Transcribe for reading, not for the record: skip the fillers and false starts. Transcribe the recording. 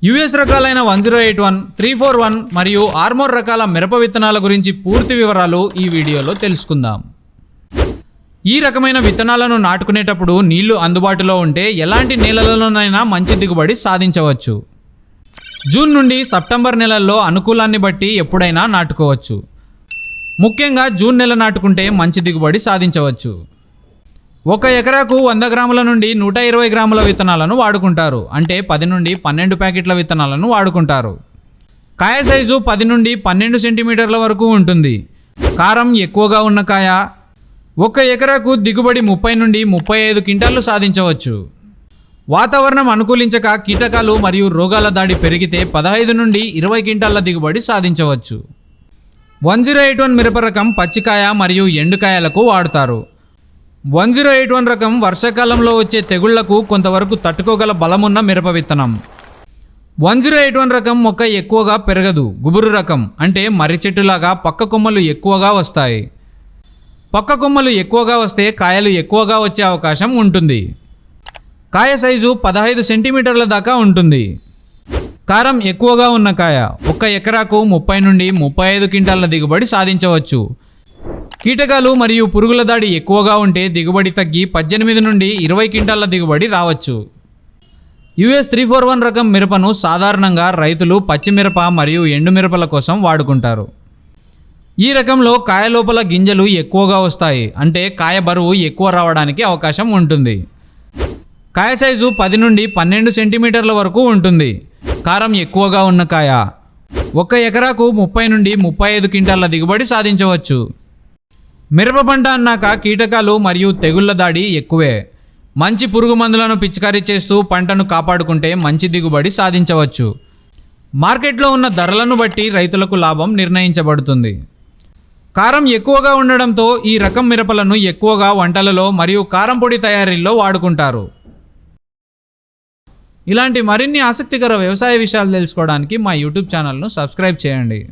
US రకాలైన 1081, 341 మరియు armour రకాల మిరప విత్తనాల గురించి పూర్తి వివరాలు ఈ వీడియోలో తెలుసుకుందాం. ఈ రకమైన విత్తనాలను నాటుకునేటప్పుడు నీళ్లు అందుబాటులో ఉంటే ఎలాంటి నేలలలోనైనా మంచి దిగుబడి సాధించవచ్చు. జూన్ నుండి సెప్టెంబర్ నెలల్లో అనుకూలాన్ని బట్టి ఎప్పుడైనా నాటుకోవచ్చు. ముఖ్యంగా జూన్ నెల నాటుకుంటే మంచి దిగుబడి సాధించవచ్చు. 1 ఎకరాకు 100 గ్రాముల నుండి 120 గ్రాముల విత్తనాలను వాడుకుంటారు. అంటే 10 నుండి 12 ప్యాకెట్ల విత్తనాలను వాడుకుంటారు. కాయ సైజు 10 నుండి 12 సెంటీమీటర్ల వరకు ఉంటుంది. కారం ఎక్కువగా ఉన్న కాయ. 1 ఎకరాకు దిగుబడి 30 నుండి 35 క్వింటాళ్లు సాధించవచ్చు. వాతావరణం అనుకూలించక కీటకాలు మరియు రోగాల దాడి పెరిగితే 15 నుండి 20 క్వింటాళ్ల దిగుబడి సాధించవచ్చు. 1081 మిరప రకం పచ్చికాయ మరియు ఎండుకాయలకు వాడుతారు. 1081 రకం వర్షాకాలంలో వచ్చే తెగుళ్లకు కొంతవరకు తట్టుకోగల బలమున్న మిరప విత్తనం. 1081 రకం మొక్క ఎక్కువగా పెరగదు. గుబురు రకం అంటే మర్రి చెట్టులాగా పక్క కొమ్మలు ఎక్కువగా వస్తాయి. పక్క కొమ్మలు ఎక్కువగా వస్తే కాయలు ఎక్కువగా వచ్చే అవకాశం ఉంటుంది. కాయ సైజు 15 సెంటీమీటర్ల దాకా ఉంటుంది. కారం ఎక్కువగా ఉన్న కాయ. 1 ఎకరాకు 30 నుండి 35 క్వింటాళ్ల దిగుబడి సాధించవచ్చు. కీటకాలు మరియు పురుగుల దాడి ఎక్కువగా ఉంటే దిగుబడి తగ్గి 18 నుండి 20 క్వింటాళ్ల దిగుబడి రావచ్చు. US 341 రకం మిరపను సాధారణంగా రైతులు పచ్చిమిరప మరియు ఎండుమిరపల కోసం వాడుకుంటారు. ఈ రకంలో కాయ లోపల గింజలు ఎక్కువగా వస్తాయి. అంటే కాయ బరువు ఎక్కువ రావడానికి అవకాశం ఉంటుంది. కాయ సైజు 10 నుండి 12 సెంటీమీటర్ల వరకు ఉంటుంది. కారం ఎక్కువగా ఉన్న కాయ. 1 ఎకరాకు 30 నుండి 35 క్వింటాళ్ల దిగుబడి సాధించవచ్చు. మిరప పంట అన్నాక కీటకాలు మరియు తెగుళ్ల దాడి ఎక్కువే. మంచి పురుగు మందులను పిచికారీ చేస్తూ పంటను కాపాడుకుంటే మంచి దిగుబడి సాధించవచ్చు. మార్కెట్లో ఉన్న ధరలను బట్టి రైతులకు లాభం నిర్ణయించబడుతుంది. కారం ఎక్కువగా ఉండడంతో ఈ రకం మిరపలను ఎక్కువగా వంటలలో మరియు కారం పొడి తయారీలో వాడుకుంటారు. ఇలాంటి మరిన్ని ఆసక్తికర వ్యవసాయ విషయాలు తెలుసుకోవడానికి మా యూట్యూబ్ ఛానల్ను సబ్స్క్రైబ్ చేయండి.